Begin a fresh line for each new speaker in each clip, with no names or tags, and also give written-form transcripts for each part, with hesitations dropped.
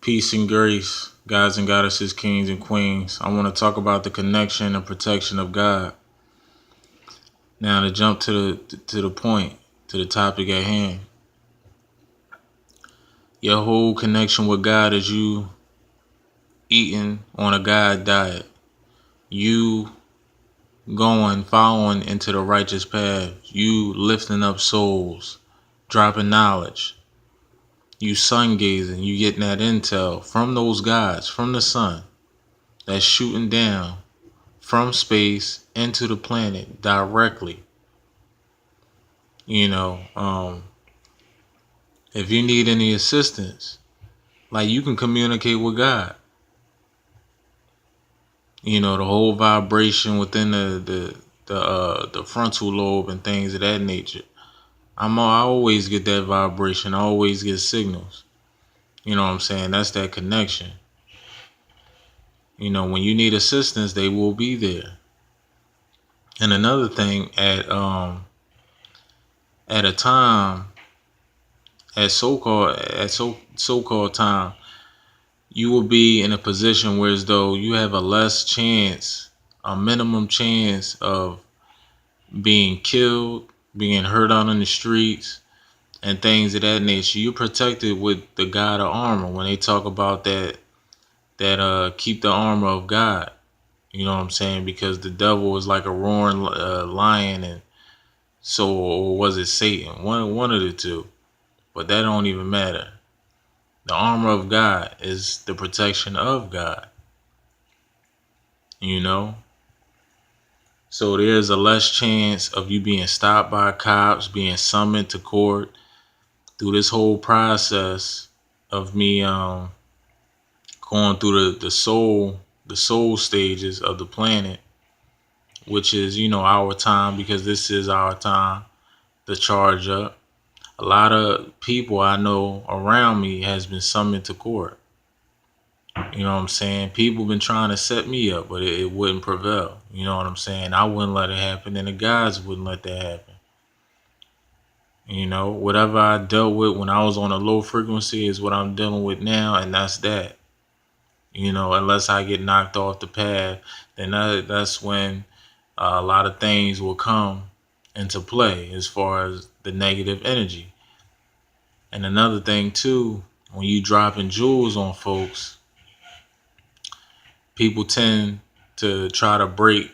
Peace and grace, gods and goddesses, kings and queens. I want to talk about the connection and protection of God. Now to jump to the point, to the topic at hand. Your whole connection with God is you eating on a God diet. You following into the righteous path. You lifting up souls, dropping knowledge. You sun gazing, you getting that intel from those gods, from the sun that's shooting down from space into the planet directly. You know, if you need any assistance, like you can communicate with God. You know, the whole vibration within the frontal lobe and things of that nature. I always get that vibration. I always get signals. You know what I'm saying? That's that connection. You know, when you need assistance, they will be there. And another thing, at a time, at so-called time, you will be in a position where as though you have a minimum chance of being killed, being hurt out on the streets, and things of that nature. You're protected with the God of armor when they talk about that keep the armor of God. You know what I'm saying? Because the devil is like a roaring lion, and so, or was it Satan? One of the two. But that don't even matter. The armor of God is the protection of God. You know? So there's a less chance of you being stopped by cops, being summoned to court through this whole process of me going through the soul stages of the planet, which is, our time, because this is our time to charge up. A lot of people I know around me has been summoned to court. You know what I'm saying? People been trying to set me up, but it wouldn't prevail. You know what I'm saying? I wouldn't let it happen, and the guys wouldn't let that happen. You know, whatever I dealt with when I was on a low frequency is what I'm dealing with now, and that's that. You know, unless I get knocked off the path, then that's when a lot of things will come into play as far as the negative energy. And another thing too, when you dropping jewels on folks, people tend to try to break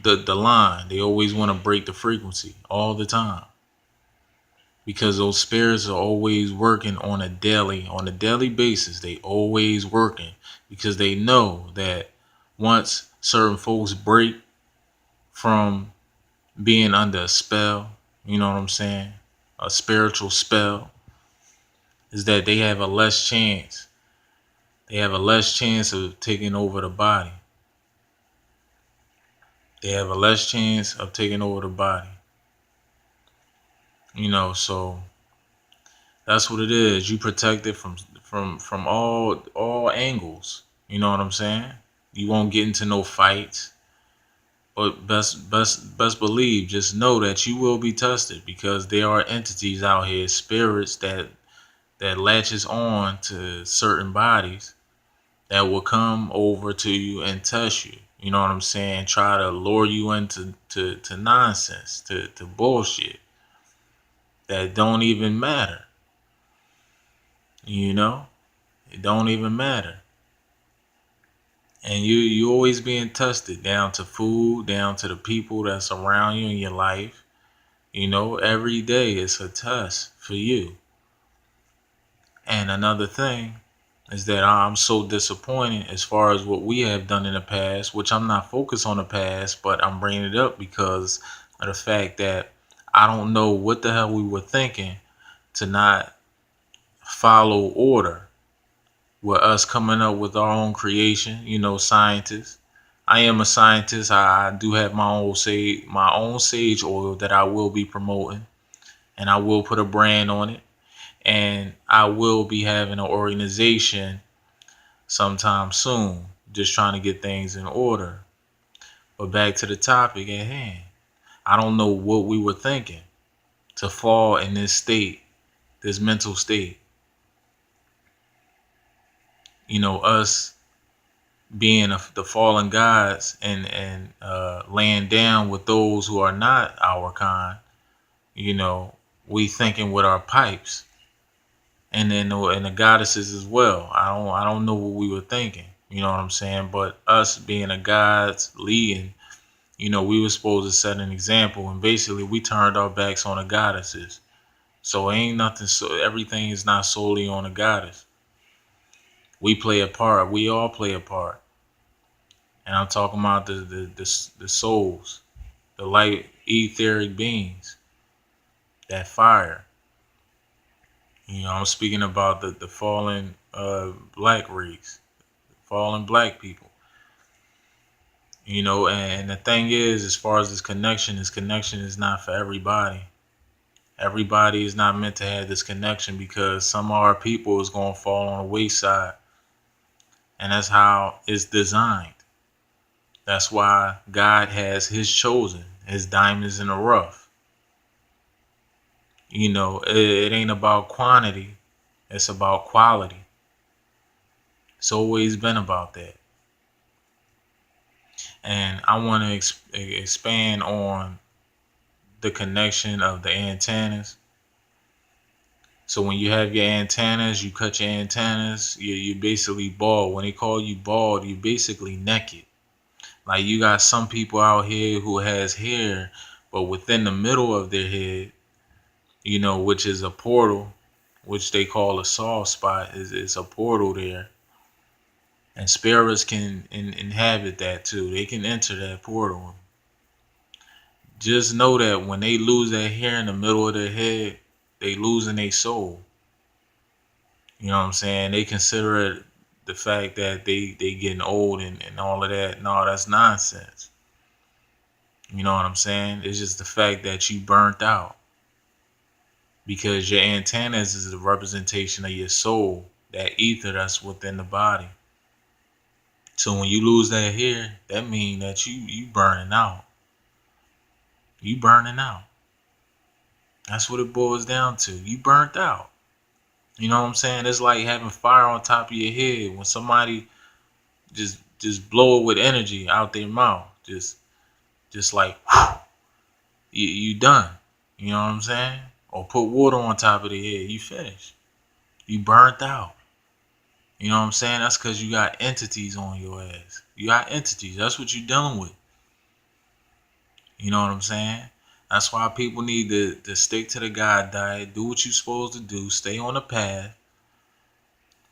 the line. They always want to break the frequency all the time, because those spirits are always working on a daily basis. They always working because they know that once certain folks break from being under a spell, you know what I'm saying, a spiritual spell, is that they have a less chance. They have a less chance of taking over the body. They have a less chance of taking over the body. You know, so that's what it is. You protect it from all angles. You know what I'm saying? You won't get into no fights. But best believe, just know that you will be tested, because there are entities out here, spirits that latches on to certain bodies that will come over to you and test you. You know what I'm saying? Try to lure you into to nonsense, to bullshit that don't even matter. You know? It don't even matter. And you always being tested, down to food, down to the people that's around you in your life. You know, every day is a test for you. And another thing is that I'm so disappointed as far as what we have done in the past, which I'm not focused on the past, but I'm bringing it up because of the fact that I don't know what the hell we were thinking to not follow order with us coming up with our own creation, scientists. I am a scientist. I do have my own sage oil that I will be promoting, and I will put a brand on it, and I will be having an organization sometime soon, just trying to get things in order. But back to the topic at hand. I don't know what we were thinking to fall in this state, this mental state. us being the fallen gods and laying down with those who are not our kind, we thinking with our pipes, and then and the goddesses as well. I don't know what we were thinking. You know what I'm saying? But us being a gods leading, we were supposed to set an example, and basically we turned our backs on the goddesses. So ain't nothing. So everything is not solely on the goddess. We play a part. We all play a part, and I'm talking about the souls, the light etheric beings, that fire. I'm speaking about the fallen black race, fallen black people. And the thing is, as far as this connection is not for everybody. Everybody is not meant to have this connection, because some of our people is going to fall on the wayside. And that's how it's designed. That's why God has his chosen, his diamonds in the rough. It ain't about quantity. It's about quality. It's always been about that. And I want to expand on the connection of the antennas. So when you have your antennas, you cut your antennas, you basically bald. When they call you bald, you basically naked. Like, you got some people out here who has hair, but within the middle of their head, which is a portal, which they call a soft spot, is a portal there. And spirits can inhabit that too. They can enter that portal. Just know that when they lose that hair in the middle of their head, they losing their soul. You know what I'm saying? They consider it the fact that they getting old and all of that. No, that's nonsense. You know what I'm saying? It's just the fact that you burnt out. Because your antennas is a representation of your soul, that ether that's within the body. So when you lose that hair, that means that you burning out. You burning out. That's what it boils down to. You burnt out. You know what I'm saying? It's like having fire on top of your head when somebody just blow it with energy out their mouth. Just like, whew, you done. You know what I'm saying? Or put water on top of the head. You finished. You burnt out. You know what I'm saying? That's because you got entities on your ass. You got entities. That's what you're dealing with. You know what I'm saying? That's why people need to stick to the God diet, do what you're supposed to do, stay on the path.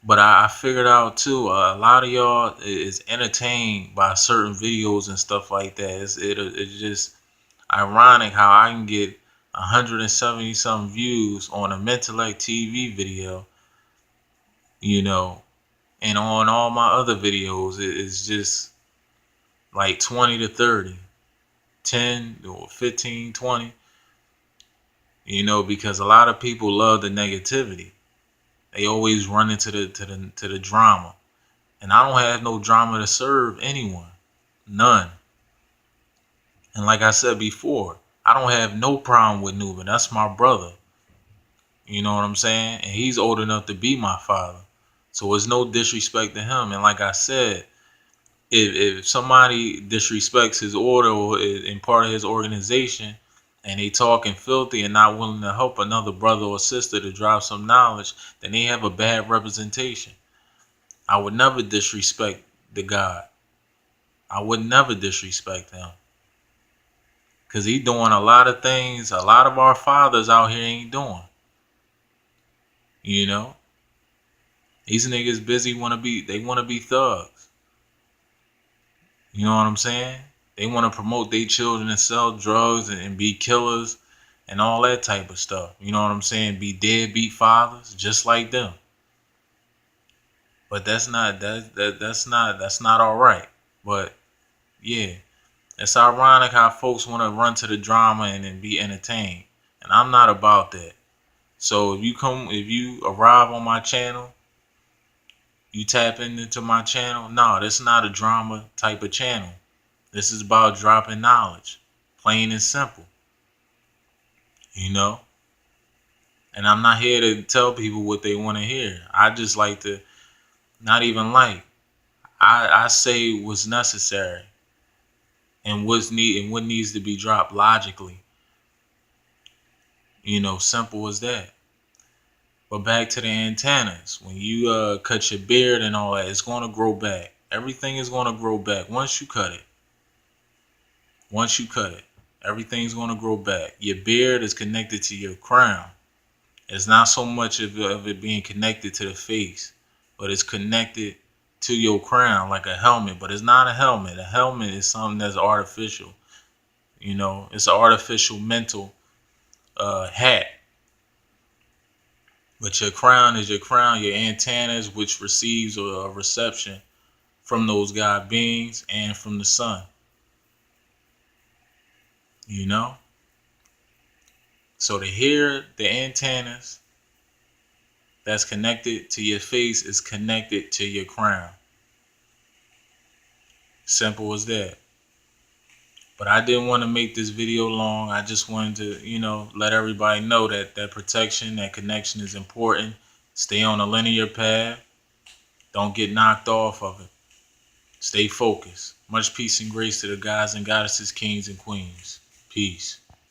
But I figured out too, a lot of y'all is entertained by certain videos and stuff like that. It's just ironic how I can get 170 some views on a Mentellect TV video, and on all my other videos, it's just like 20 to 30, 10 or 15, 20. Because a lot of people love the negativity. They always run into the drama. And I don't have no drama to serve anyone. None. And like I said before, I don't have no problem with Nuben. That's my brother. You know what I'm saying? And he's old enough to be my father. So it's no disrespect to him. And like I said, if somebody disrespects his order or in part of his organization, and they talking filthy and not willing to help another brother or sister to drop some knowledge, then they have a bad representation. I would never disrespect the God. I would never disrespect him. Because he doing a lot of things a lot of our fathers out here ain't doing. These niggas busy they want to be thugs. You know what I'm saying? They want to promote their children and sell drugs and be killers and all that type of stuff. You know what I'm saying? Be deadbeat fathers, just like them. But that's not all right. But yeah, it's ironic how folks want to run to the drama and then be entertained, and I'm not about that. So if you arrive on my channel, you tap into my channel. No, this is not a drama type of channel. This is about dropping knowledge, plain and simple. And I'm not here to tell people what they want to hear. I just like to Not even like. I say what's necessary and what needs to be dropped logically. Simple as that. But back to the antennas. When you cut your beard and all that, it's gonna grow back. Everything is gonna grow back once you cut it. Once you cut it, everything's gonna grow back. Your beard is connected to your crown. It's not so much of it being connected to the face, but it's connected to your crown like a helmet. But it's not a helmet. A helmet is something that's artificial. It's an artificial mental hat. But your crown is your crown, your antennas, which receives a reception from those God beings and from the sun. You know? So to hear the antennas that's connected to your face is connected to your crown. Simple as that. But I didn't want to make this video long. I just wanted to, let everybody know that protection, that connection is important. Stay on a linear path. Don't get knocked off of it. Stay focused. Much peace and grace to the guys and goddesses, kings and queens. Peace.